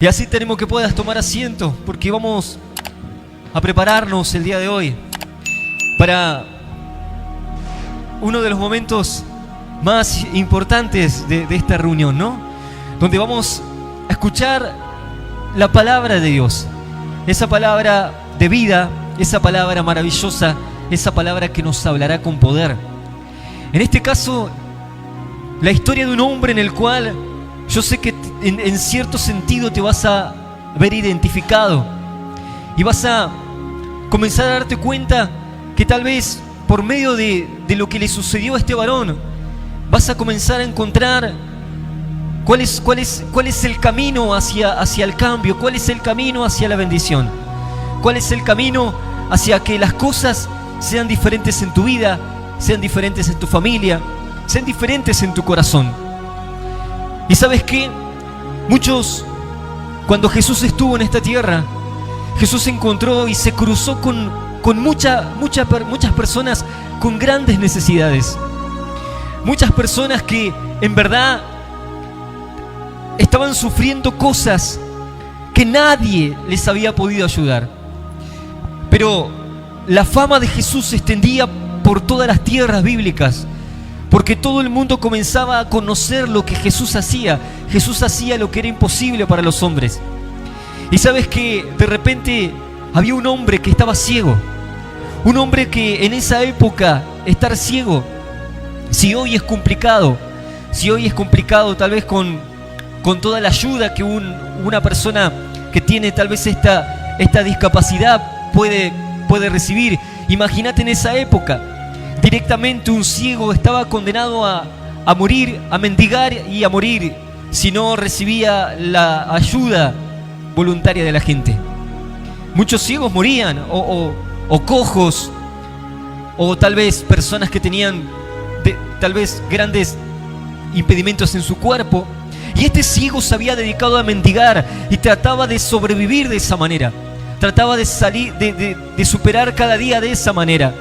Y así tenemos que puedas tomar asiento, porque vamos a prepararnos el día de hoy para uno de los momentos más importantes de esta reunión, ¿no? Donde vamos a escuchar la palabra de Dios, esa palabra de vida, esa palabra maravillosa, esa palabra que nos hablará con poder. En este caso, la historia de un hombre en el cual yo sé que en cierto sentido te vas a ver identificado y vas a comenzar a darte cuenta que tal vez por medio de lo que le sucedió a este varón vas a comenzar a encontrar cuál es el camino hacia el cambio, cuál es el camino hacia la bendición, cuál es el camino hacia que las cosas sean diferentes en tu vida, sean diferentes en tu familia, sean diferentes en tu corazón. Y ¿sabes qué? Muchos, cuando Jesús estuvo en esta tierra, Jesús se encontró y se cruzó con muchas personas con grandes necesidades. Muchas personas que en verdad estaban sufriendo cosas que nadie les había podido ayudar. Pero la fama de Jesús se extendía por todas las tierras bíblicas, porque todo el mundo comenzaba a conocer lo que Jesús hacía. Jesús hacía lo que era imposible para los hombres. Y sabes que de repente había un hombre que estaba ciego. Un hombre que en esa época estar ciego, si hoy es complicado tal vez con toda la ayuda que una persona que tiene tal vez esta discapacidad puede recibir. Imagínate en esa época. Directamente un ciego estaba condenado a morir, a mendigar y a morir si no recibía la ayuda voluntaria de la gente. Muchos ciegos morían, o cojos, o tal vez personas que tenían tal vez grandes impedimentos en su cuerpo. Y este ciego se había dedicado a mendigar y trataba de sobrevivir de esa manera. Trataba de salir, de superar cada día de esa manera.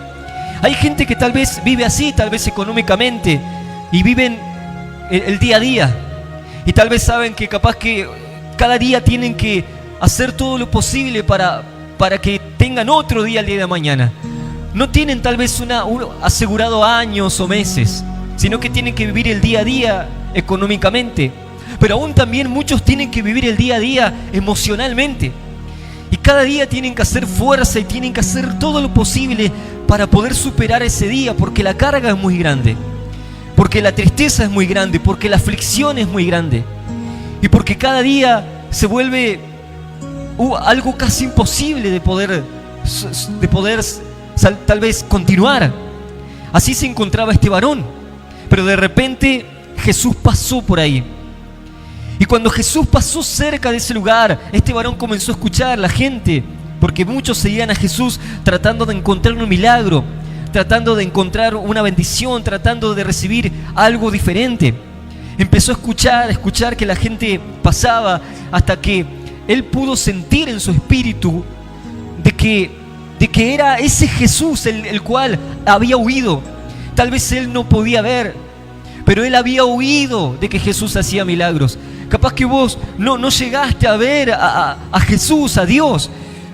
Hay gente que tal vez vive así, tal vez económicamente, y viven el día a día. Y tal vez saben que capaz que cada día tienen que hacer todo lo posible para que tengan otro día el día de mañana. No tienen tal vez un asegurado años o meses, sino que tienen que vivir el día a día económicamente. Pero aún también muchos tienen que vivir el día a día emocionalmente. Y cada día tienen que hacer fuerza y tienen que hacer todo lo posible para poder superar ese día, porque la carga es muy grande, porque la tristeza es muy grande, porque la aflicción es muy grande, y porque cada día se vuelve algo casi imposible de poder tal vez continuar. Así se encontraba este varón, pero de repente Jesús pasó por ahí. Y cuando Jesús pasó cerca de ese lugar, este varón comenzó a escuchar a la gente, porque muchos seguían a Jesús tratando de encontrar un milagro, tratando de encontrar una bendición, tratando de recibir algo diferente. Empezó a escuchar que la gente pasaba, hasta que él pudo sentir en su espíritu de que era ese Jesús el cual había huido. Tal vez él no podía ver, pero él había oído de que Jesús hacía milagros. Capaz que vos no llegaste a ver a Jesús, a Dios,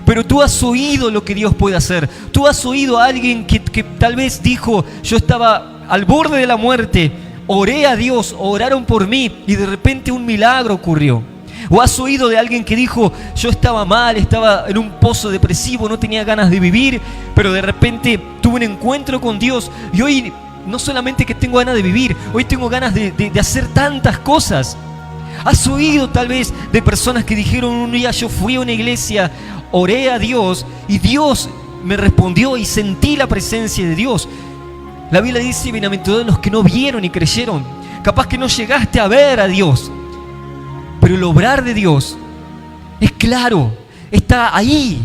pero tú has oído lo que Dios puede hacer. Tú has oído a alguien que tal vez dijo: yo estaba al borde de la muerte, oré a Dios, oraron por mí y de repente un milagro ocurrió. O has oído de alguien que dijo: yo estaba mal, estaba en un pozo depresivo, no tenía ganas de vivir, pero de repente tuve un encuentro con Dios y hoy no solamente que tengo ganas de vivir, hoy tengo ganas de hacer tantas cosas. Has oído tal vez de personas que dijeron: un día yo fui a una iglesia, oré a Dios y Dios me respondió y sentí la presencia de Dios. La Biblia dice: bienaventurados los que no vieron y creyeron. Capaz que no llegaste a ver a Dios, pero el obrar de Dios es claro, está ahí,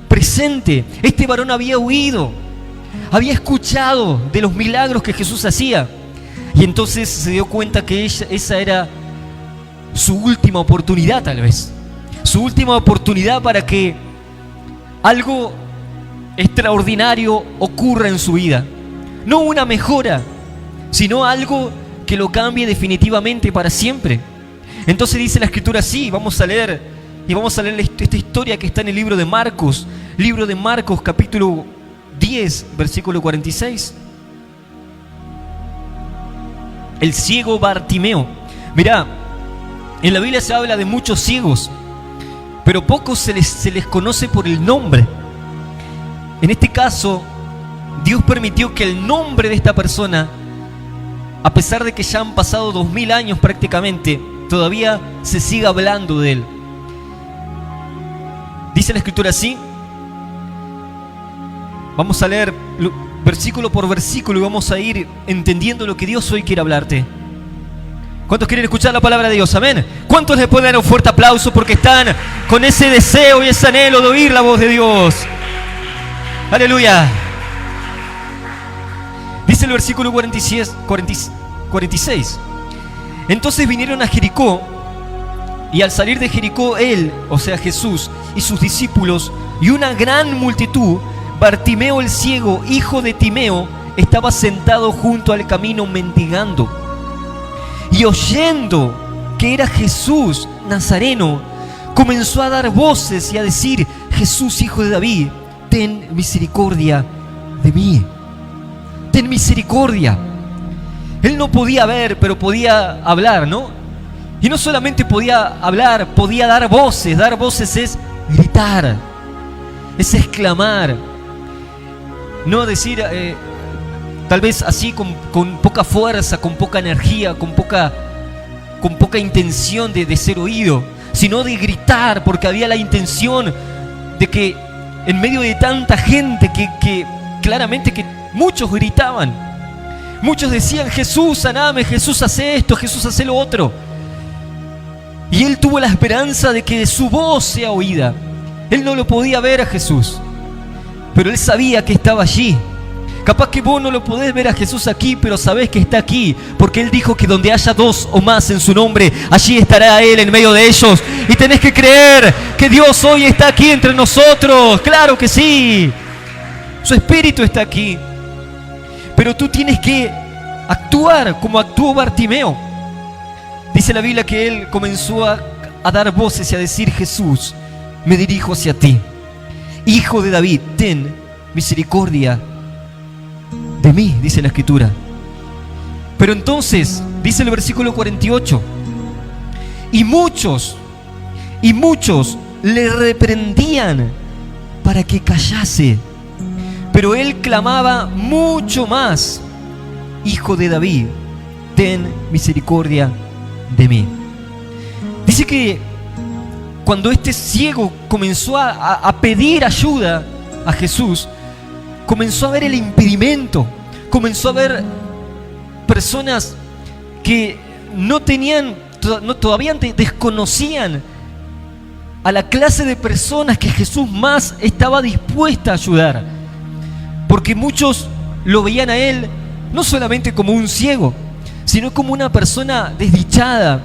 presente. Este varón había oído, había escuchado de los milagros que Jesús hacía, y entonces se dio cuenta que esa era su última oportunidad, tal vez su última oportunidad para que algo extraordinario ocurra en su vida. No una mejora, sino algo que lo cambie definitivamente para siempre. Entonces dice la Escritura así, vamos a leer Y vamos a leer esta historia que está en el libro de Marcos capítulo 10, versículo 46. El ciego Bartimeo. Mirá, en la Biblia se habla de muchos ciegos, pero pocos se les conoce por el nombre. En este caso, Dios permitió que el nombre de esta persona, a pesar de que ya han pasado 2000 años prácticamente, todavía se siga hablando de él. Dice la Escritura así. Vamos a leer versículo por versículo y vamos a ir entendiendo lo que Dios hoy quiere hablarte. ¿Cuántos quieren escuchar la palabra de Dios? Amén. ¿Cuántos le pueden dar un fuerte aplauso porque están con ese deseo y ese anhelo de oír la voz de Dios? Aleluya. Dice el versículo 46. Entonces vinieron a Jericó, y al salir de Jericó él, o sea Jesús, y sus discípulos, y una gran multitud, Bartimeo el ciego, hijo de Timeo, estaba sentado junto al camino mendigando. Y oyendo que era Jesús Nazareno, comenzó a dar voces y a decir: Jesús, hijo de David, ten misericordia de mí. Ten misericordia. Él no podía ver, pero podía hablar, ¿no? Y no solamente podía hablar, podía dar voces. Dar voces es gritar, es exclamar. No decir, tal vez así con poca fuerza, con poca energía, con poca intención de ser oído, sino de gritar, porque había la intención de que en medio de tanta gente que claramente que muchos gritaban, muchos decían: Jesús, saname, Jesús, hace esto, Jesús, hace lo otro. Y él tuvo la esperanza de que su voz sea oída. Él no lo podía ver a Jesús, pero él sabía que estaba allí. Capaz que vos no lo podés ver a Jesús aquí, pero sabés que está aquí, porque él dijo que donde haya dos o más en su nombre, allí estará él en medio de ellos. Y tenés que creer que Dios hoy está aquí entre nosotros. Claro que sí, su Espíritu está aquí, pero tú tienes que actuar como actuó Bartimeo. Dice la Biblia que él comenzó a dar voces y a decir: Jesús, me dirijo hacia ti, hijo de David, ten misericordia de mí, dice la Escritura. Pero entonces, dice el versículo 48, y muchos le reprendían para que callase, pero él clamaba mucho más: Hijo de David, ten misericordia de mí. Dice que cuando este ciego comenzó a pedir ayuda a Jesús, comenzó a ver el impedimento, comenzó a ver personas que todavía desconocían a la clase de personas que Jesús más estaba dispuesta a ayudar, porque muchos lo veían a él no solamente como un ciego, sino como una persona desdichada,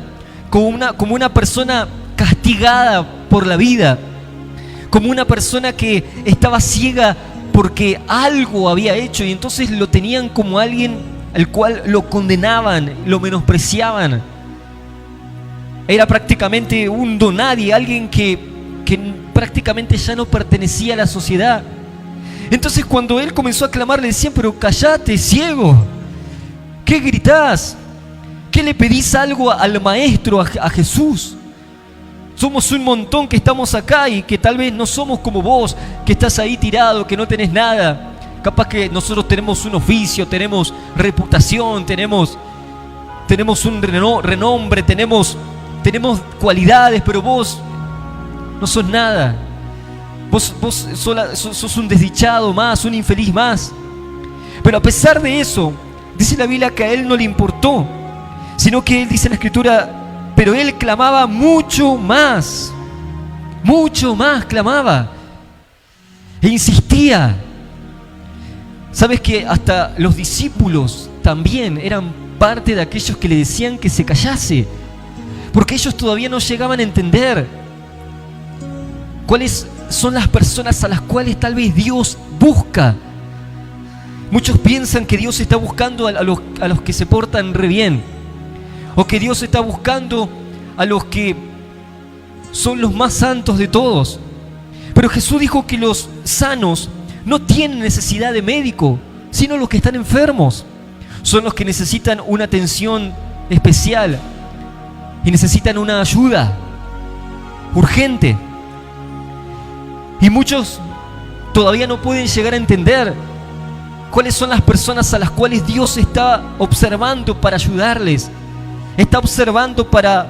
como una persona castigada por la vida, como una persona que estaba ciega porque algo había hecho, y entonces lo tenían como alguien al cual lo condenaban, lo menospreciaban. Era prácticamente un donadie, alguien que prácticamente ya no pertenecía a la sociedad. Entonces cuando él comenzó a clamar, le decían: pero callate, ciego, ¿qué gritás? ¿Qué le pedís algo al maestro, a Jesús? Somos un montón que estamos acá y que tal vez no somos como vos, que estás ahí tirado, que no tenés nada. Capaz que nosotros tenemos un oficio, tenemos reputación, tenemos un renombre, tenemos cualidades, pero vos no sos nada. Vos sos un desdichado más, un infeliz más. Pero a pesar de eso, dice la Biblia que a él no le importó, sino que él, dice en la Escritura, pero él clamaba mucho más clamaba e insistía. ¿Sabes que hasta los discípulos también eran parte de aquellos que le decían que se callase? Porque ellos todavía no llegaban a entender cuáles son las personas a las cuales tal vez Dios busca. Muchos piensan que Dios está buscando a los que se portan re bien, o que Dios está buscando a los que son los más santos de todos. Pero Jesús dijo que los sanos no tienen necesidad de médico, sino los que están enfermos. Son los que necesitan una atención especial y necesitan una ayuda urgente. Y muchos todavía no pueden llegar a entender cuáles son las personas a las cuales Dios está observando para ayudarles. Está observando para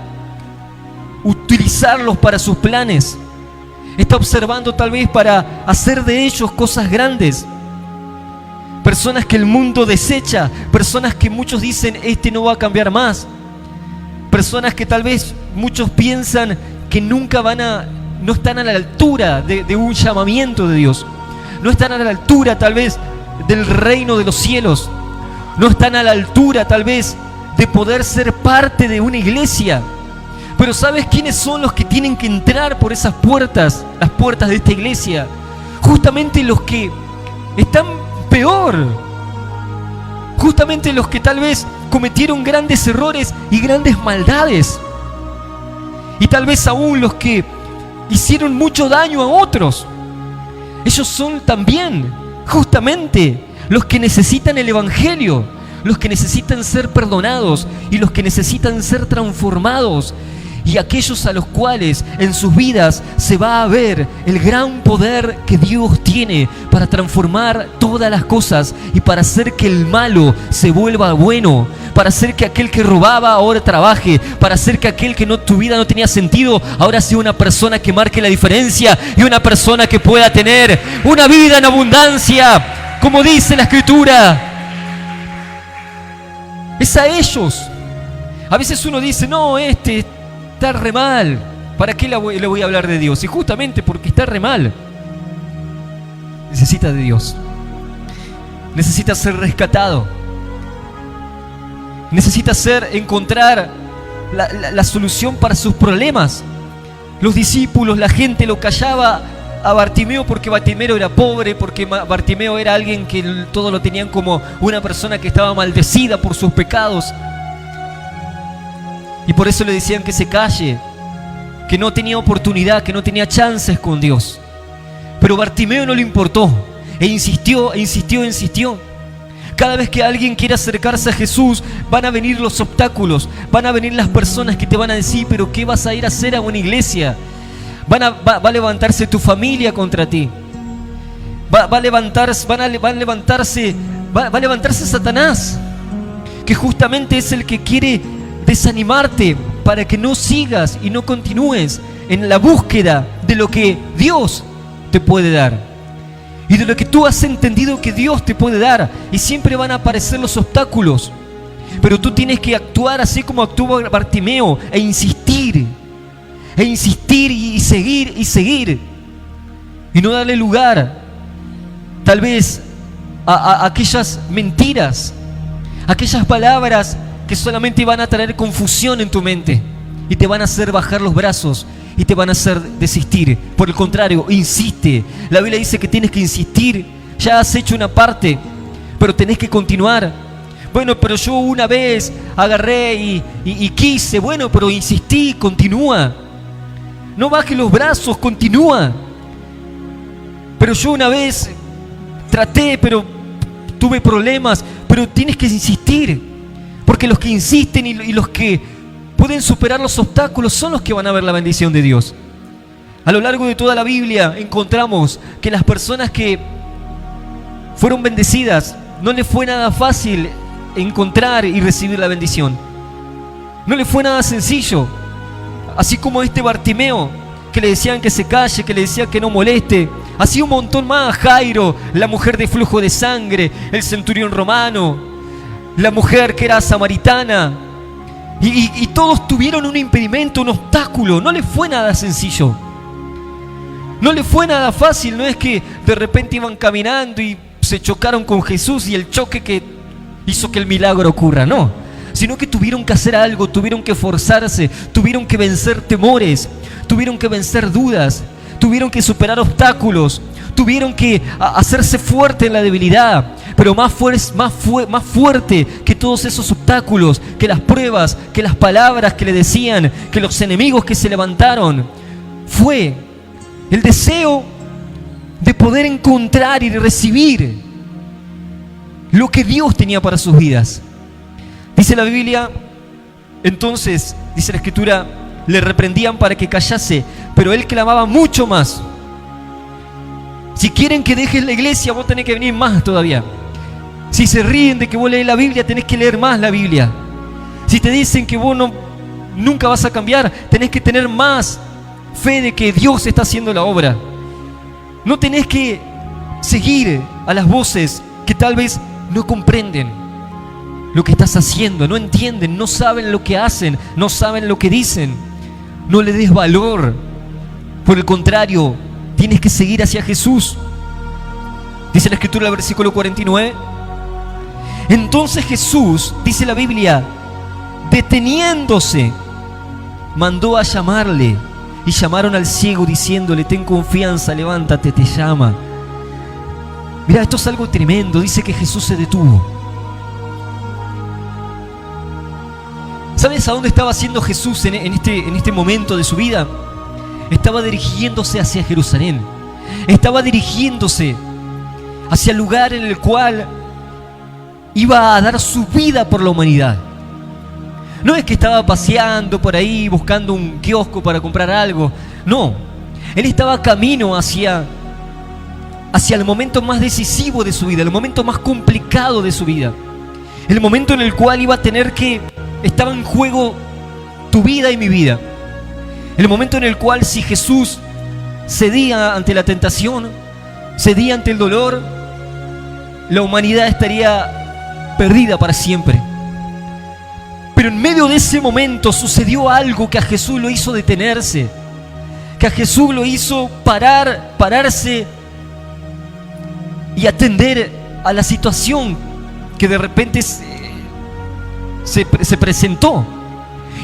utilizarlos para sus planes. Está observando tal vez para hacer de ellos cosas grandes. Personas que el mundo desecha, personas que muchos dicen, este no va a cambiar más. Personas que tal vez muchos piensan que nunca no están a la altura de un llamamiento de Dios. No están a la altura tal vez del reino de los cielos. No están a la altura tal vez de poder ser parte de una iglesia. Pero ¿sabes quiénes son los que tienen que entrar por esas puertas, las puertas de esta iglesia? Justamente los que están peor. Justamente los que tal vez cometieron grandes errores y grandes maldades. Y tal vez aún los que hicieron mucho daño a otros. Ellos son también justamente los que necesitan el evangelio, los que necesitan ser perdonados y los que necesitan ser transformados. Y aquellos a los cuales en sus vidas se va a ver el gran poder que Dios tiene para transformar todas las cosas y para hacer que el malo se vuelva bueno, para hacer que aquel que robaba ahora trabaje, para hacer que aquel que tu vida no tenía sentido ahora sea una persona que marque la diferencia y una persona que pueda tener una vida en abundancia, como dice la Escritura. Es a ellos. A veces uno dice, no, está re mal, ¿para qué le voy a hablar de Dios? Y justamente porque está re mal, necesita de Dios, necesita ser rescatado, necesita encontrar la solución para sus problemas. Los discípulos, la gente lo callaba a Bartimeo porque Bartimeo era pobre, porque Bartimeo era alguien que todos lo tenían como una persona que estaba maldecida por sus pecados. Y por eso le decían que se calle, que no tenía oportunidad, que no tenía chances con Dios. Pero Bartimeo no le importó, e insistió, e insistió, e insistió. Cada vez que alguien quiere acercarse a Jesús, van a venir los obstáculos, van a venir las personas que te van a decir, pero ¿qué vas a ir a hacer a una iglesia? Va a levantarse tu familia contra ti. Va a levantarse Satanás, que justamente es el que quiere desanimarte para que no sigas y no continúes en la búsqueda de lo que Dios te puede dar y de lo que tú has entendido que Dios te puede dar. Y siempre van a aparecer los obstáculos, pero tú tienes que actuar así como actuó Bartimeo e insistir y seguir y no darle lugar tal vez a aquellas mentiras, aquellas palabras que solamente van a traer confusión en tu mente y te van a hacer bajar los brazos y te van a hacer desistir. Por el contrario, insiste. La Biblia dice que tienes que insistir. Ya has hecho una parte, pero tenés que continuar. Bueno, pero yo una vez agarré y quise. Bueno, pero insistí, continúa. No bajes los brazos, continúa. Pero yo una vez traté, pero tuve problemas. Pero tienes que insistir. Porque los que insisten y los que pueden superar los obstáculos son los que van a ver la bendición de Dios. A lo largo de toda la Biblia encontramos que las personas que fueron bendecidas no les fue nada fácil encontrar y recibir la bendición. No les fue nada sencillo. Así como Bartimeo, que le decían que se calle, que le decían que no moleste. Así un montón más. Jairo, la mujer de flujo de sangre, el centurión romano, la mujer que era samaritana, y todos tuvieron un impedimento, un obstáculo. No les fue nada sencillo, no les fue nada fácil. No es que de repente iban caminando y se chocaron con Jesús y el choque que hizo que el milagro ocurra, no, sino que tuvieron que hacer algo, tuvieron que esforzarse, tuvieron que vencer temores, tuvieron que vencer dudas, tuvieron que superar obstáculos, tuvieron que hacerse fuerte en la debilidad. Pero más fuerte que todos esos obstáculos, que las pruebas, que las palabras que le decían, que los enemigos que se levantaron, fue el deseo de poder encontrar y de recibir lo que Dios tenía para sus vidas. Dice la Biblia, entonces, dice la Escritura, le reprendían para que callase, pero él clamaba mucho más. Si quieren que dejes la iglesia, vos tenés que venir más todavía. Si se ríen de que vos lees la Biblia, tenés que leer más la Biblia. Si te dicen que vos nunca vas a cambiar, tenés que tener más fe de que Dios está haciendo la obra. No tenés que seguir a las voces que tal vez no comprenden lo que estás haciendo, no entienden, no saben lo que hacen, no saben lo que dicen. No le des valor. Por el contrario, tienes que seguir hacia Jesús. Dice la Escritura, el versículo 49. Entonces Jesús, dice la Biblia, deteniéndose, mandó a llamarle. Y llamaron al ciego diciéndole: ten confianza, levántate, te llama. Mira, esto es algo tremendo. Dice que Jesús se detuvo. ¿Sabes a dónde estaba haciendo Jesús en este momento de su vida? Estaba dirigiéndose hacia Jerusalén. Estaba dirigiéndose hacia el lugar en el cual iba a dar su vida por la humanidad. No es que estaba paseando por ahí buscando un kiosco para comprar algo. No, él estaba camino hacia el momento más decisivo de su vida, el momento más complicado de su vida, el momento en el cual iba a tener que estaba en juego tu vida y mi vida, el momento en el cual si Jesús cedía ante la tentación, cedía ante el dolor, la humanidad estaría perdida para siempre. Pero en medio de ese momento sucedió algo que a Jesús lo hizo detenerse, que a Jesús lo hizo pararse y atender a la situación que de repente se presentó.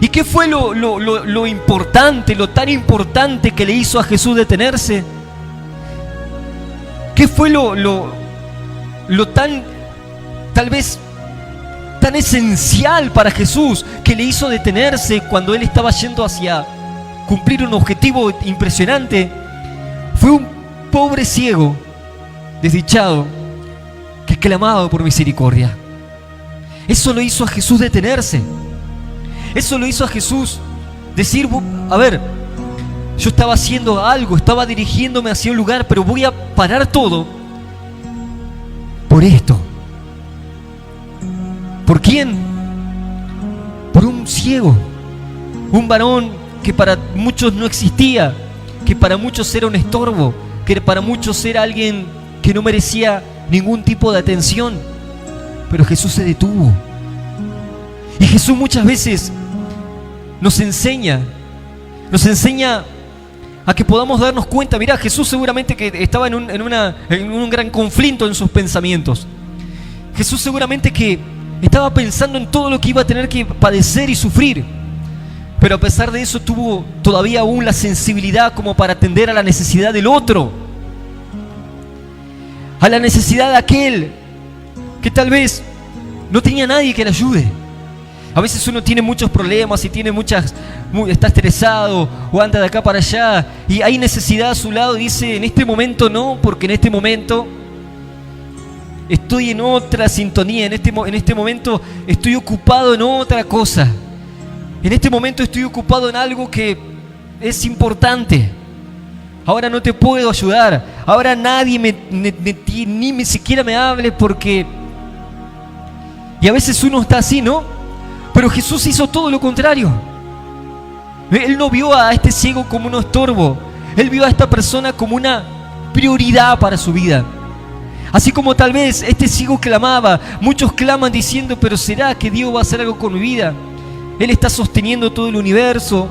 ¿Y qué fue lo importante, lo tan importante que le hizo a Jesús detenerse? ¿Qué fue lo tan, tal vez, tan esencial para Jesús que le hizo detenerse cuando él estaba yendo hacia cumplir un objetivo impresionante? Fue un pobre ciego, desdichado, que clamaba por misericordia. Eso lo hizo a Jesús detenerse. Eso lo hizo a Jesús decir: a ver, yo estaba haciendo algo, estaba dirigiéndome hacia un lugar, pero voy a parar todo por esto. ¿Por quién? Por un ciego, un varón que para muchos no existía, que para muchos era un estorbo, que para muchos era alguien que no merecía ningún tipo de atención. Pero Jesús se detuvo. Y Jesús muchas veces nos enseña a que podamos darnos cuenta. Mirá, Jesús seguramente que estaba en un gran conflicto en sus pensamientos. Jesús seguramente que estaba pensando en todo lo que iba a tener que padecer y sufrir, pero a pesar de eso tuvo todavía aún la sensibilidad como para atender a la necesidad del otro, a la necesidad de aquel que tal vez no tenía nadie que le ayude. A veces uno tiene muchos problemas y está estresado o anda de acá para allá y hay necesidad a su lado y dice: en este momento no, porque en este momento estoy en otra sintonía, en este momento estoy ocupado en otra cosa. En este momento estoy ocupado en algo que es importante. Ahora no te puedo ayudar. Ahora nadie ni siquiera me hable porque... Y a veces uno está así, ¿no? Pero Jesús hizo todo lo contrario. Él no vio a este ciego como un estorbo. Él vio a esta persona como una prioridad para su vida. Así como tal vez este ciego clamaba, muchos claman diciendo: pero ¿será que Dios va a hacer algo con mi vida? Él está sosteniendo todo el universo,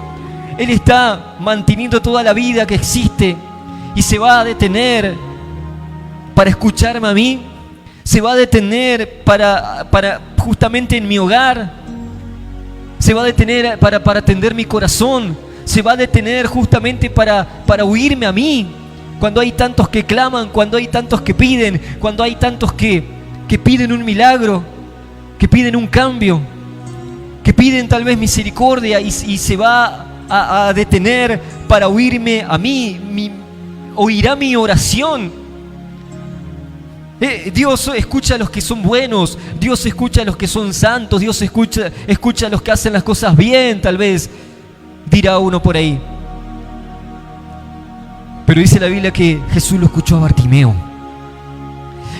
Él está manteniendo toda la vida que existe y se va a detener para escucharme a mí, se va a detener para justamente en mi hogar, se va a detener para atender mi corazón, se va a detener justamente para oírme a mí. Cuando hay tantos que claman, cuando hay tantos que piden, cuando hay tantos que piden un milagro, que piden un cambio, que piden tal vez misericordia y se va a detener para oírme a mí, oirá mi oración. Dios escucha a los que son buenos, Dios escucha a los que son santos, Dios escucha a los que hacen las cosas bien, tal vez, dirá uno por ahí. Pero dice la Biblia que Jesús lo escuchó a Bartimeo.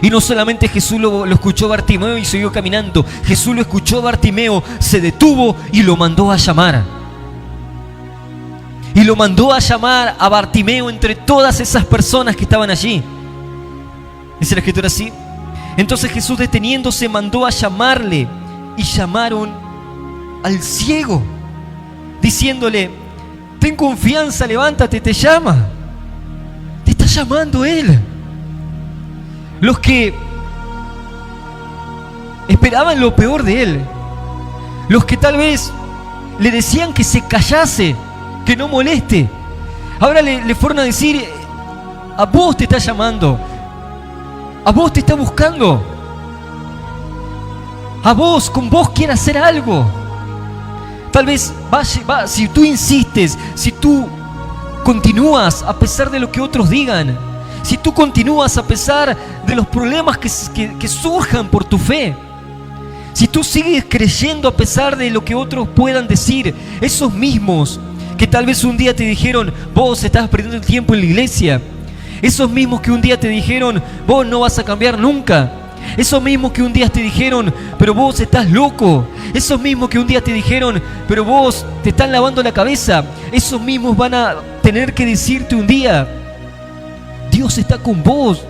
Y no solamente Jesús lo escuchó a Bartimeo y siguió caminando, Jesús lo escuchó a Bartimeo, se detuvo y lo mandó a llamar. Y lo mandó a llamar a Bartimeo entre todas esas personas que estaban allí. Dice la Escritura así. Entonces Jesús, deteniéndose, mandó a llamarle, y llamaron al ciego, diciéndole: ten confianza, levántate, te llama. Te está llamando Él. Los que esperaban lo peor de Él, los que tal vez le decían que se callase, que no moleste, ahora le fueron a decir: a vos te está llamando, a vos te está buscando, a vos, con vos quiere hacer algo. Tal vez si tú insistes, si tú continúas a pesar de lo que otros digan, si tú continúas a pesar de los problemas que surjan por tu fe, si tú sigues creyendo a pesar de lo que otros puedan decir, esos mismos que tal vez un día te dijeron: vos estás perdiendo el tiempo en la iglesia, esos mismos que un día te dijeron: vos no vas a cambiar nunca, esos mismos que un día te dijeron: pero vos estás loco, esos mismos que un día te dijeron: pero vos te están lavando la cabeza, esos mismos van a tener que decirte un día: Dios está con vos,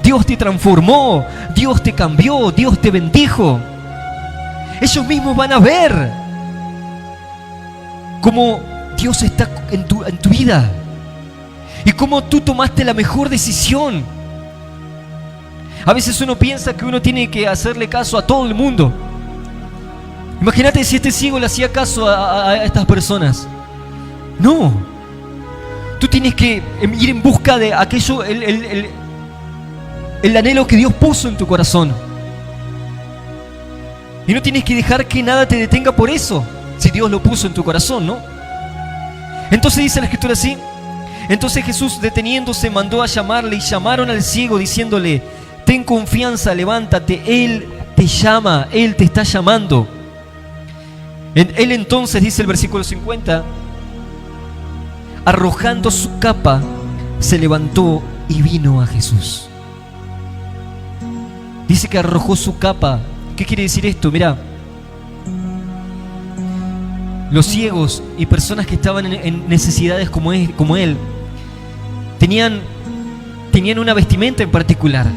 Dios te transformó, Dios te cambió, Dios te bendijo. Ellos mismos van a ver cómo Dios está en tu vida y cómo tú tomaste la mejor decisión. A veces uno piensa que uno tiene que hacerle caso a todo el mundo. Imagínate si este ciego le hacía caso a estas personas. No. Tú tienes que ir en busca de aquello, el anhelo que Dios puso en tu corazón. Y no tienes que dejar que nada te detenga por eso, si Dios lo puso en tu corazón, ¿no? Entonces dice la Escritura así. Entonces Jesús, deteniéndose, mandó a llamarle, y llamaron al ciego diciéndole: ten confianza, levántate, Él te llama, Él te está llamando. Él entonces, dice el versículo 50, arrojando su capa, se levantó y vino a Jesús. Dice que arrojó su capa. ¿Qué quiere decir esto? Mirá, los ciegos y personas que estaban en necesidades como él tenían una vestimenta en particular,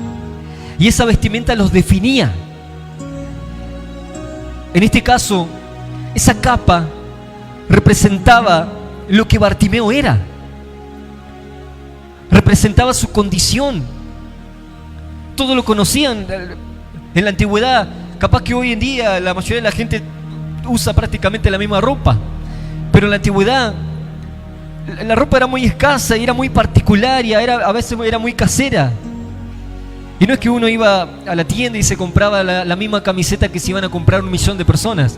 y esa vestimenta los definía. En este caso, esa capa representaba lo que Bartimeo era, representaba su condición. Todos lo conocían en la antigüedad. Capaz que hoy en día la mayoría de la gente usa prácticamente la misma ropa, pero en la antigüedad la ropa era muy escasa y era muy particular, y a veces era muy casera. Y no es que uno iba a la tienda y se compraba la misma camiseta que se iban a comprar 1 millón de personas,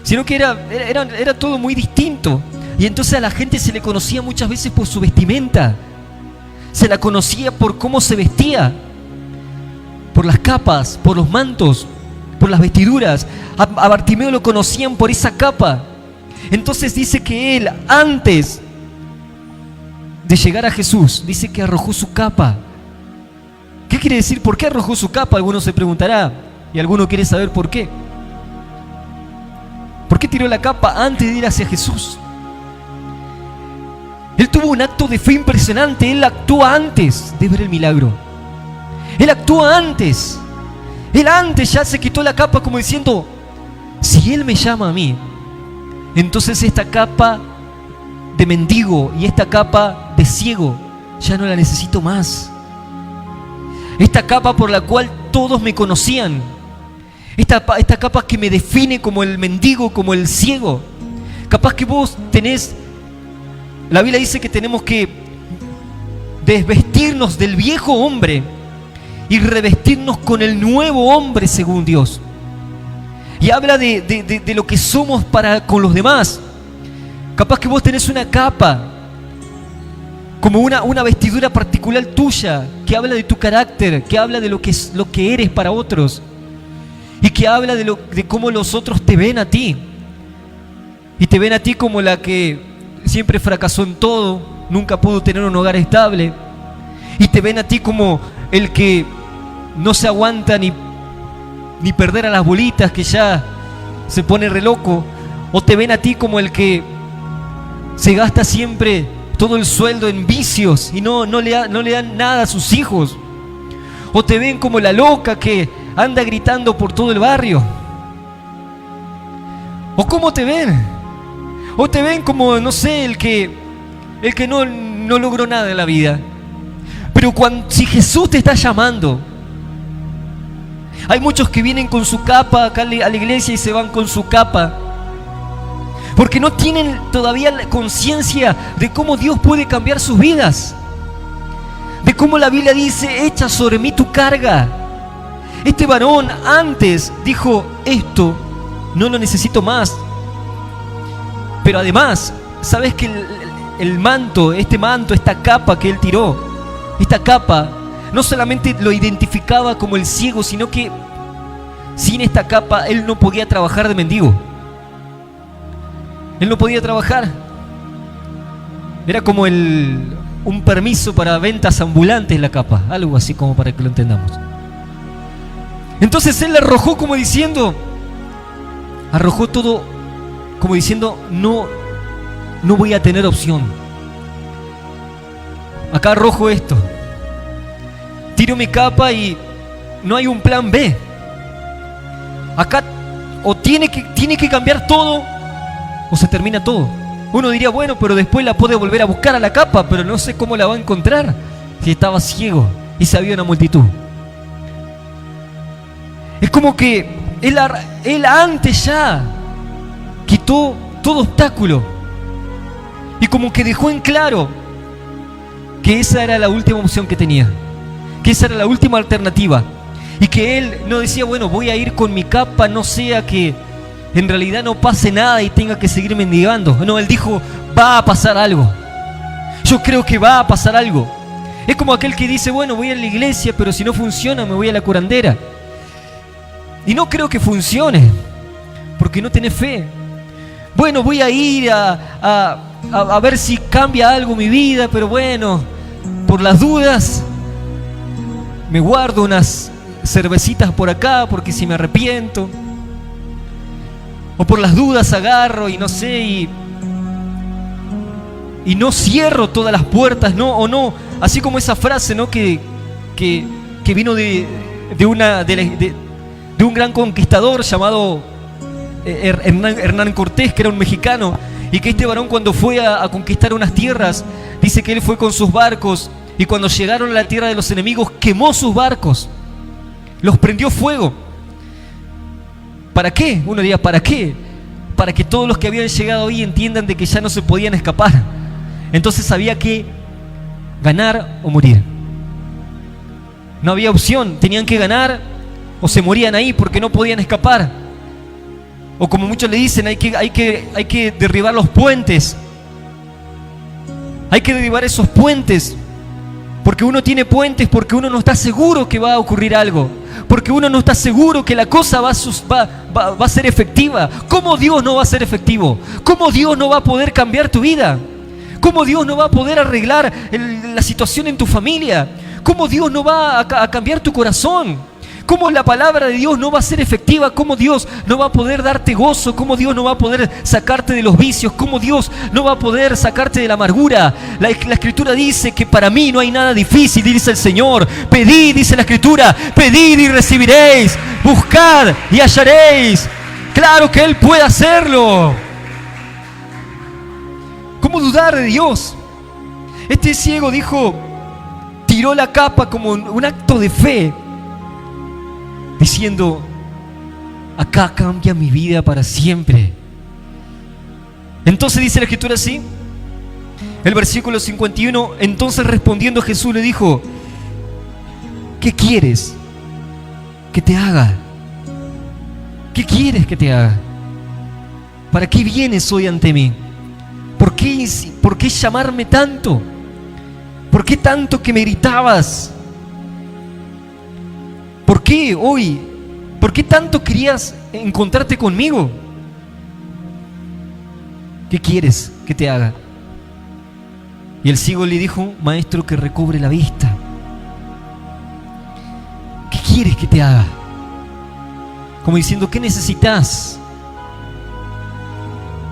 sino que era todo muy distinto. Y entonces a la gente se le conocía muchas veces por su vestimenta, se la conocía por cómo se vestía, por las capas, por los mantos, por las vestiduras. A Bartimeo lo conocían por esa capa. Entonces dice que él, antes de llegar a Jesús, dice que arrojó su capa. ¿Qué quiere decir? ¿Por qué arrojó su capa? Alguno se preguntará, y alguno quiere saber por qué. ¿Por qué tiró la capa antes de ir hacia Jesús? Él tuvo un acto de fe impresionante. Él actuó antes de ver el milagro. Él actuó antes. Él antes ya se quitó la capa, como diciendo: si Él me llama a mí, entonces esta capa de mendigo y esta capa de ciego ya no la necesito más. Esta capa por la cual todos me conocían, esta capa que me define como el mendigo, como el ciego. Capaz que vos tenés, la Biblia dice que tenemos que desvestirnos del viejo hombre y revestirnos con el nuevo hombre según Dios. Y habla de lo que somos para con los demás. Capaz que vos tenés una capa como una vestidura particular tuya, que habla de tu carácter, que habla de lo que eres para otros, y que habla de cómo los otros te ven a ti. Y te ven a ti como la que siempre fracasó en todo, nunca pudo tener un hogar estable. Y te ven a ti como el que no se aguanta ni perder a las bolitas, que ya se pone re loco. O te ven a ti como el que se gasta siempre todo el sueldo en vicios y no le dan nada a sus hijos. O te ven como la loca que anda gritando por todo el barrio. ¿O cómo te ven? O te ven como, no sé, el que no logró nada en la vida. Pero si Jesús te está llamando, hay muchos que vienen con su capa acá a la iglesia y se van con su capa, porque no tienen todavía la conciencia de cómo Dios puede cambiar sus vidas, de cómo la Biblia dice: echa sobre mí tu carga. Este varón antes dijo: esto no lo necesito más. Pero además, ¿sabes que el manto, esta capa que él tiró, esta capa, no solamente lo identificaba como el ciego, sino que sin esta capa él no podía trabajar de mendigo? Él no podía trabajar. Era como un permiso para ventas ambulantes la capa, algo así como para que lo entendamos. Entonces él la arrojó como diciendo, arrojó todo como diciendo: no voy a tener opción. Acá arrojo esto, tiro mi capa y no hay un plan B. Acá o tiene que cambiar todo o se termina todo. Uno diría: bueno, pero después la puede volver a buscar a la capa, pero no sé cómo la va a encontrar si estaba ciego y se había una multitud. Es como que él antes ya quitó todo obstáculo y como que dejó en claro que esa era la última opción que tenía, que esa era la última alternativa, y que él no decía: bueno, voy a ir con mi capa, no sea que en realidad no pase nada y tenga que seguir mendigando. No, él dijo: va a pasar algo, yo creo que va a pasar algo. Es como aquel que dice: bueno, voy a la iglesia, pero si no funciona me voy a la curandera. Y no creo que funcione, porque no tenés fe. Bueno, voy a ir a ver si cambia algo mi vida, pero bueno, por las dudas me guardo unas cervecitas por acá porque si me arrepiento. O por las dudas agarro y no sé, y no cierro todas las puertas, ¿no? O no, así como esa frase, ¿no? Que vino de un gran conquistador llamado Hernán Cortés, que era un mexicano, y que este varón, cuando fue a conquistar unas tierras, dice que él fue con sus barcos y cuando llegaron a la tierra de los enemigos quemó sus barcos, los prendió fuego. ¿Para qué? Uno diría: ¿para qué? Para que todos los que habían llegado ahí entiendan de que ya no se podían escapar. Entonces había que ganar o morir. No había opción, tenían que ganar o se morían ahí porque no podían escapar. O como muchos le dicen, hay que derribar los puentes. Hay que derribar esos puentes. Porque uno tiene puentes porque uno no está seguro que va a ocurrir algo. Porque uno no está seguro que la cosa va a ser efectiva. ¿Cómo Dios no va a ser efectivo? ¿Cómo Dios no va a poder cambiar tu vida? ¿Cómo Dios no va a poder arreglar la situación en tu familia? ¿Cómo Dios no va a cambiar tu corazón? ¿Cómo la palabra de Dios no va a ser efectiva? ¿Cómo Dios no va a poder darte gozo? ¿Cómo Dios no va a poder sacarte de los vicios? ¿Cómo Dios no va a poder sacarte de la amargura? La Escritura dice que para mí no hay nada difícil, dice el Señor. Pedid, dice la Escritura, pedid y recibiréis, buscad y hallaréis. Claro que Él puede hacerlo. ¿Cómo dudar de Dios? Este ciego tiró la capa como un acto de fe, diciendo: acá cambia mi vida para siempre. Entonces dice la Escritura así, el versículo 51, entonces respondiendo Jesús le dijo: ¿qué quieres que te haga? ¿Qué quieres que te haga? ¿Para qué vienes hoy ante mí? ¿Por qué llamarme tanto? ¿Por qué tanto que me gritabas? ¿Por qué hoy? ¿Por qué tanto querías encontrarte conmigo? ¿Qué quieres que te haga? Y el ciego le dijo: Maestro, que recobre la vista. ¿Qué quieres que te haga? Como diciendo: ¿qué necesitas?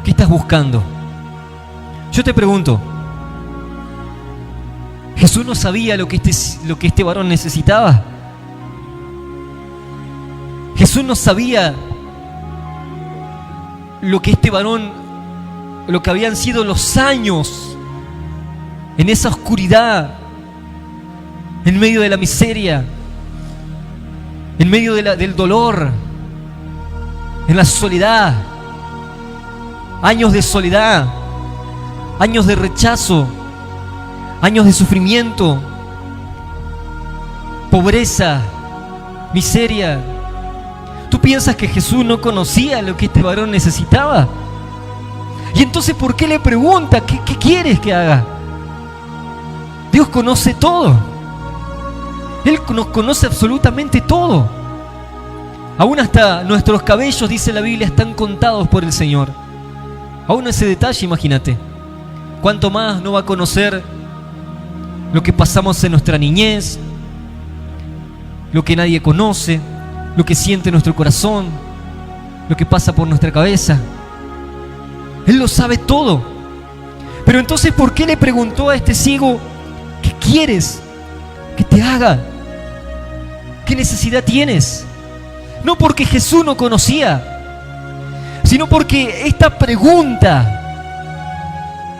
¿Qué estás buscando? Yo te pregunto, ¿Jesús no sabía lo que este varón necesitaba? Jesús no sabía lo que este varón, lo que habían sido los años en esa oscuridad, en medio de la miseria, en medio del dolor, en la soledad, años de soledad, años de rechazo, años de sufrimiento, pobreza, miseria. ¿Tú piensas que Jesús no conocía lo que este varón necesitaba? Y entonces, ¿por qué le pregunta qué quieres que haga? Dios conoce todo. Él nos conoce absolutamente todo. Aún hasta nuestros cabellos, dice la Biblia, están contados por el Señor. Aún ese detalle, imagínate. ¿Cuánto más no va a conocer lo que pasamos en nuestra niñez, lo que nadie conoce, lo que siente nuestro corazón, lo que pasa por nuestra cabeza? Él lo sabe todo. Pero entonces, ¿por qué le preguntó a este ciego: ¿qué quieres que te haga? ¿Qué necesidad tienes? No porque Jesús no conocía, sino porque esta pregunta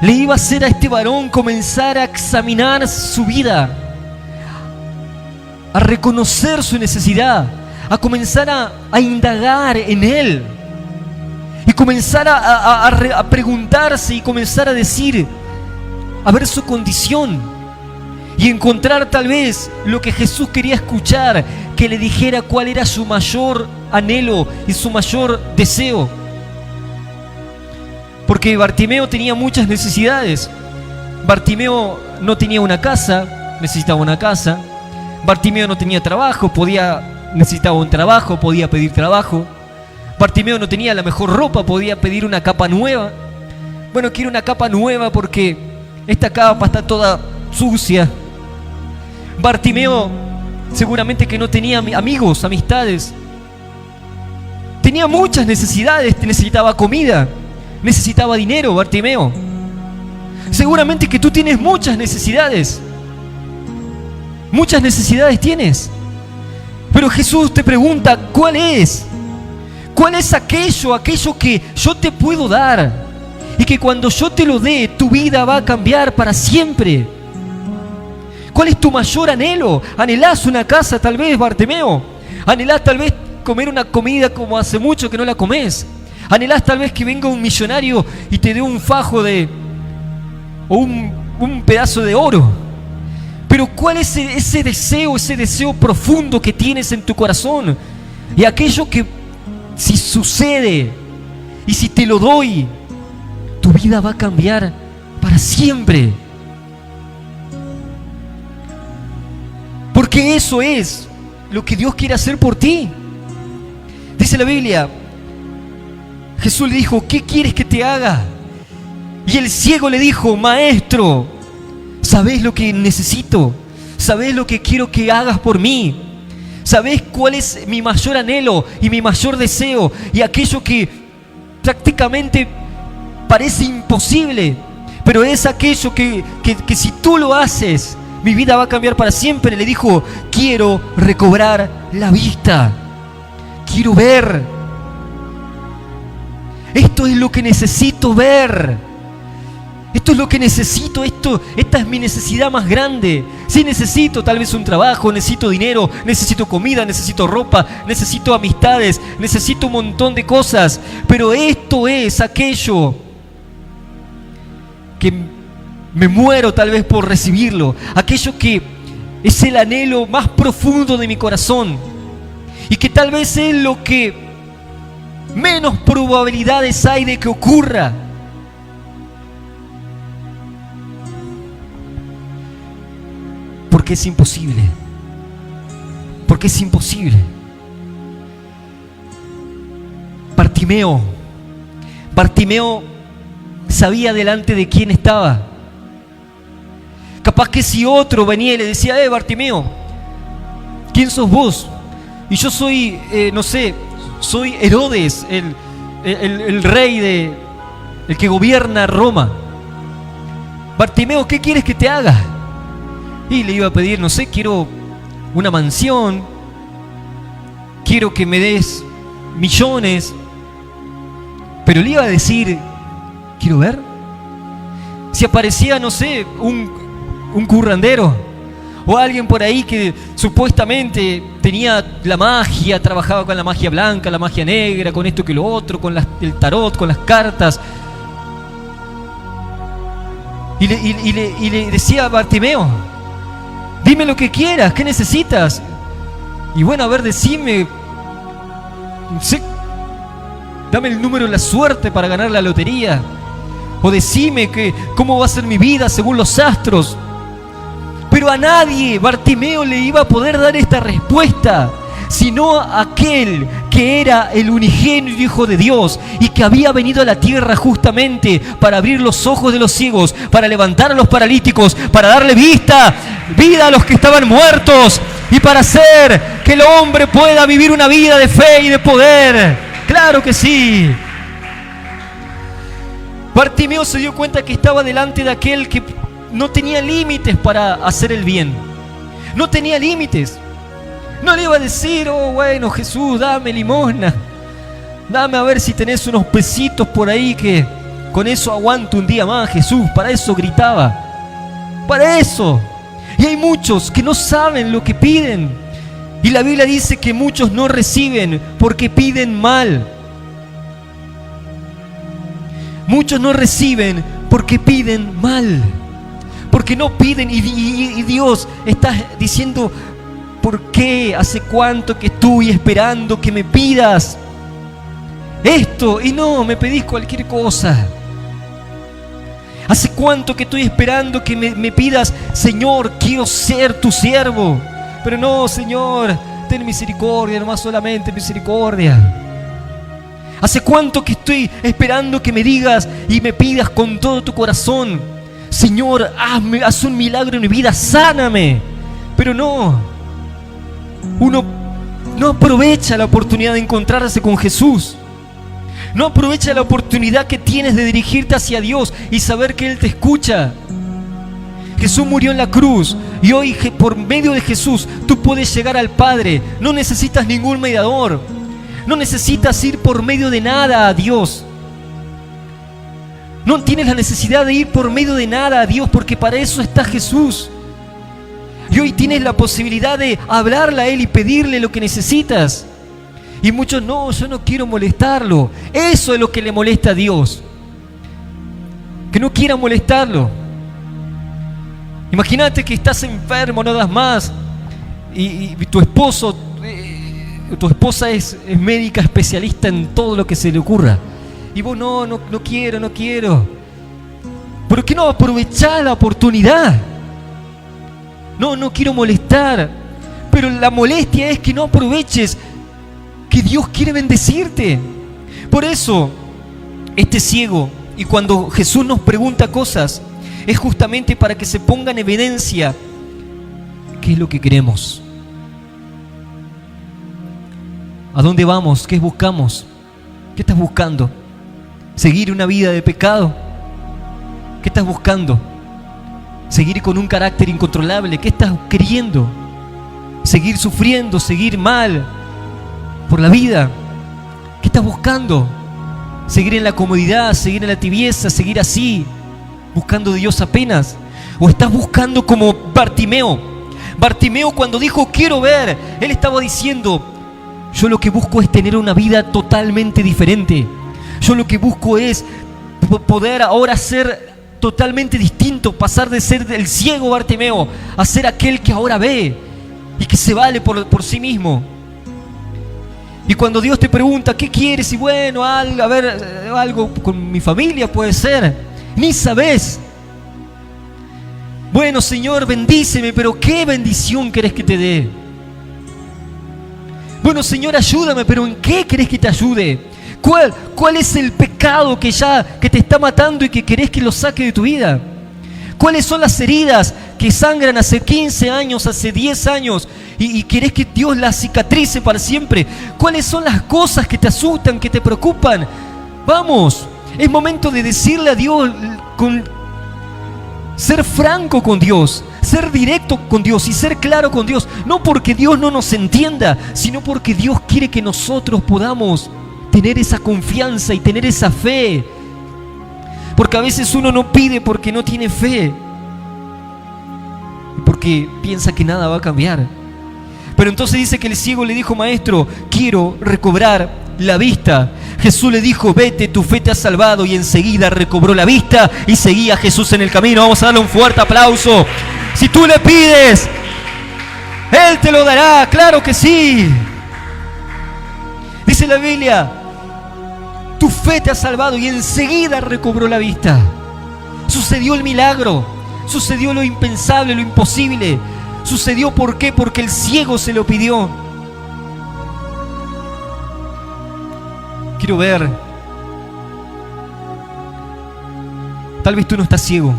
le iba a hacer a este varón comenzar a examinar su vida, a reconocer su necesidad, a comenzar a indagar en él, y comenzar a preguntarse y comenzar a decir, a ver su condición, y encontrar tal vez lo que Jesús quería escuchar, que le dijera cuál era su mayor anhelo y su mayor deseo. Porque Bartimeo tenía muchas necesidades. Bartimeo no tenía una casa, necesitaba una casa. Bartimeo no tenía trabajo, necesitaba un trabajo, podía pedir trabajo. Bartimeo no tenía la mejor ropa, podía pedir una capa nueva. Bueno, quiero una capa nueva porque esta capa está toda sucia. Bartimeo seguramente que no tenía amigos, amistades. Tenía muchas necesidades, necesitaba comida, necesitaba dinero, Bartimeo. Seguramente que tú tienes muchas necesidades. Muchas necesidades tienes. Pero Jesús te pregunta, ¿cuál es? ¿Cuál es aquello que yo te puedo dar? Y que cuando yo te lo dé, tu vida va a cambiar para siempre. ¿Cuál es tu mayor anhelo? ¿Anhelás una casa tal vez, Bartimeo? ¿Anhelás tal vez comer una comida como hace mucho que no la comés? ¿Anhelás tal vez que venga un millonario y te dé un fajo o un pedazo de oro? Pero ¿cuál es ese deseo profundo que tienes en tu corazón? Y aquello que, si sucede y si te lo doy, tu vida va a cambiar para siempre. Porque eso es lo que Dios quiere hacer por ti. Dice la Biblia, Jesús le dijo, ¿qué quieres que te haga? Y el ciego le dijo, Maestro, ¿sabés lo que necesito? ¿Sabés lo que quiero que hagas por mí? ¿Sabés cuál es mi mayor anhelo y mi mayor deseo? Y aquello que prácticamente parece imposible, pero es aquello que si tú lo haces, mi vida va a cambiar para siempre. Le dijo, quiero recobrar la vista. Quiero ver. Esto es lo que necesito ver. Esto es lo que necesito. Esta es mi necesidad más grande. Sí, necesito tal vez un trabajo, necesito dinero, necesito comida, necesito ropa, necesito amistades, necesito un montón de cosas. Pero esto es aquello que me muero tal vez por recibirlo. Aquello que es el anhelo más profundo de mi corazón. Y que tal vez es lo que menos probabilidades hay de que ocurra. Porque es imposible. Porque es imposible. Bartimeo sabía delante de quién estaba. Capaz que si otro venía y le decía: Bartimeo, ¿quién sos vos? Y yo soy, no sé, soy Herodes, el rey el que gobierna Roma. Bartimeo, ¿qué quieres que te haga? Y le iba a pedir, no sé, quiero una mansión, quiero que me des millones. Pero le iba a decir: quiero ver. Si aparecía, no sé, un currandero o alguien por ahí que supuestamente tenía la magia, trabajaba con la magia blanca, la magia negra, con esto que lo otro, con el tarot, con las cartas. Y le decía a Bartimeo: dime lo que quieras, ¿qué necesitas? Y bueno, a ver, decime, no sé, dame el número de la suerte para ganar la lotería. O decime cómo va a ser mi vida según los astros. Pero a nadie Bartimeo le iba a poder dar esta respuesta, sino a aquel que era el unigénito Hijo de Dios y que había venido a la tierra justamente para abrir los ojos de los ciegos, para levantar a los paralíticos, para darle vida a los que estaban muertos y para hacer que el hombre pueda vivir una vida de fe y de poder. ¡Claro que sí! Bartimeo se dio cuenta que estaba delante de aquel que no tenía límites para hacer el bien. No tenía límites. No le iba a decir: oh, bueno, Jesús, dame limosna. Dame a ver si tenés unos pesitos por ahí que con eso aguanto un día más, Jesús. Para eso gritaba. Para eso. Y hay muchos que no saben lo que piden. Y la Biblia dice que muchos no reciben porque piden mal. Muchos no reciben porque piden mal. Porque no piden y Dios está diciendo: ¿por qué? ¿Hace cuánto que estoy esperando que me pidas esto y no me pedís cualquier cosa? ¿Hace cuánto que estoy esperando que me pidas: Señor, quiero ser tu siervo? Pero no, Señor, ten misericordia, nomás solamente misericordia. ¿Hace cuánto que estoy esperando que me digas y me pidas con todo tu corazón: Señor, haz un milagro en mi vida, sáname? Pero no. Uno no aprovecha la oportunidad de encontrarse con Jesús. No aprovecha la oportunidad que tienes de dirigirte hacia Dios y saber que Él te escucha. Jesús murió en la cruz y hoy por medio de Jesús tú puedes llegar al Padre. No necesitas ningún mediador. No necesitas ir por medio de nada a Dios. No tienes la necesidad de ir por medio de nada a Dios, porque para eso está Jesús. Y hoy tienes la posibilidad de hablarle a Él y pedirle lo que necesitas. Y muchos: no, yo no quiero molestarlo. Eso es lo que le molesta a Dios, que no quiera molestarlo. Imagínate que estás enfermo, no das más, y tu esposa es médica especialista en todo lo que se le ocurra. Y vos: no quiero. ¿Por qué no aprovechás la oportunidad? No quiero molestar. Pero la molestia es que no aproveches que Dios quiere bendecirte. Por eso, este ciego, y cuando Jesús nos pregunta cosas, es justamente para que se ponga en evidencia qué es lo que queremos. ¿A dónde vamos? ¿Qué buscamos? ¿Qué estás buscando? ¿Seguir una vida de pecado? ¿Qué estás buscando? ¿Seguir con un carácter incontrolable? ¿Qué estás queriendo? ¿Seguir sufriendo? ¿Seguir mal por la vida? ¿Qué estás buscando? ¿Seguir en la comodidad? ¿Seguir en la tibieza? ¿Seguir así? ¿Buscando de Dios apenas? ¿O estás buscando como Bartimeo? Bartimeo, cuando dijo quiero ver, él estaba diciendo: yo lo que busco es tener una vida totalmente diferente. Yo lo que busco es poder ahora ser totalmente distinto, pasar de ser el ciego Bartimeo a ser aquel que ahora ve y que se vale por sí mismo. Y cuando Dios te pregunta ¿qué quieres? Y bueno, algo con mi familia puede ser. Ni sabes Bueno, Señor, bendíceme, pero ¿qué bendición querés que te dé? Bueno, Señor, ayúdame, pero ¿en qué querés que te ayude? ¿Cuál es el pecado que te está matando y que querés que lo saque de tu vida? ¿Cuáles son las heridas que sangran hace 15 años, hace 10 años y querés que Dios las cicatrice para siempre? ¿Cuáles son las cosas que te asustan, que te preocupan? Vamos, es momento de decirle a Dios, ser franco con Dios, ser directo con Dios y ser claro con Dios. No porque Dios no nos entienda, sino porque Dios quiere que nosotros podamos tener esa confianza y tener esa fe. Porque a veces uno no pide porque no tiene fe y porque piensa que nada va a cambiar. Pero entonces dice que el ciego le dijo: Maestro, quiero recobrar la vista. Jesús le dijo: vete, tu fe te ha salvado. Y enseguida recobró la vista y seguía a Jesús en el camino. Vamos a darle un fuerte aplauso. Si tú le pides, Él te lo dará, claro que sí. Dice la Biblia: tu fe te ha salvado, y enseguida recobró la vista. Sucedió el milagro, sucedió lo impensable, lo imposible. Sucedió, ¿por qué? Porque el ciego se lo pidió. Quiero ver, tal vez tú no estás ciego,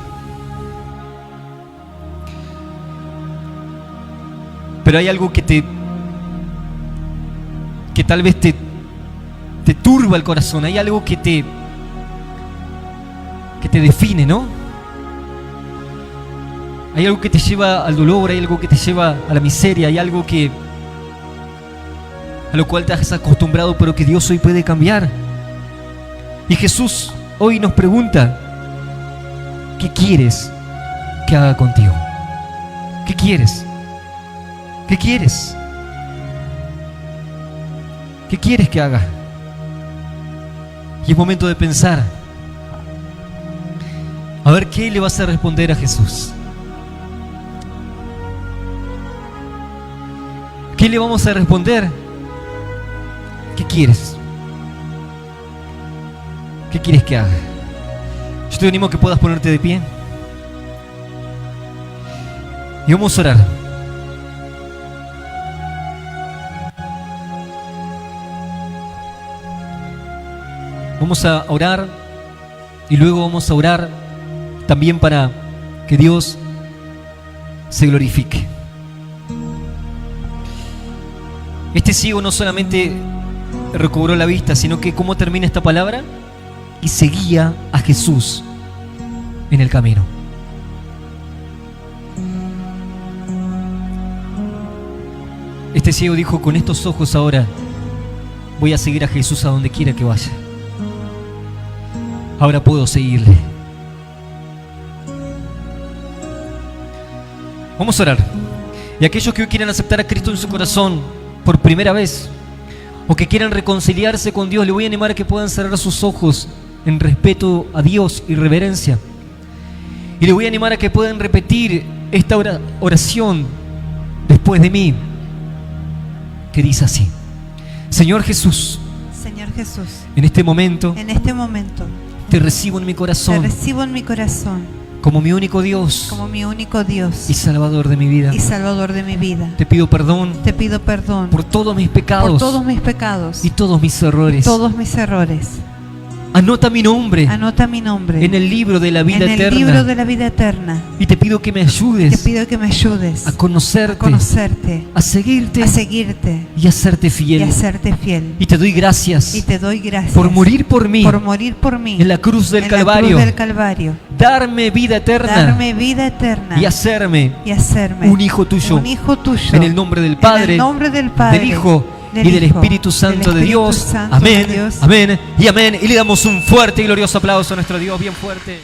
pero hay algo que tal vez te turba el corazón. Hay algo que te define, ¿no? Hay algo que te lleva al dolor, hay algo que te lleva a la miseria, hay algo a lo cual te has acostumbrado, pero que Dios hoy puede cambiar. Y Jesús hoy nos pregunta: ¿qué quieres que haga contigo? ¿Qué quieres? ¿Qué quieres? ¿Qué quieres que haga? Y es momento de pensar, a ver qué le vas a responder a Jesús. ¿Qué le vamos a responder? ¿Qué quieres? ¿Qué quieres que haga? Yo te animo a que puedas ponerte de pie y vamos a orar. Vamos a orar y luego vamos a orar también para que Dios se glorifique. Este ciego no solamente recobró la vista, sino que, ¿cómo termina esta palabra? Y seguía a Jesús en el camino. Este ciego dijo: con estos ojos ahora voy a seguir a Jesús a donde quiera que vaya. Ahora puedo seguirle. Vamos a orar. Y aquellos que hoy quieran aceptar a Cristo en su corazón por primera vez, o que quieran reconciliarse con Dios, le voy a animar a que puedan cerrar sus ojos en respeto a Dios y reverencia. Y le voy a animar a que puedan repetir esta oración después de mí, que dice así: Señor Jesús, en este momento te recibo en mi corazón, como mi único Dios, y Salvador de mi vida. Te pido perdón por todos mis pecados, y todos mis errores. Anota mi nombre en el libro de la vida eterna. Y te pido que me ayudes a conocerte, a seguirte y a serte fiel. Y te doy gracias por morir por mí en la cruz del Calvario, darme vida eterna y hacerme un hijo tuyo. En el nombre del Padre, del Hijo y del Espíritu Santo de Dios. Amén, amén y amén. Y le damos un fuerte y glorioso aplauso a nuestro Dios, bien fuerte.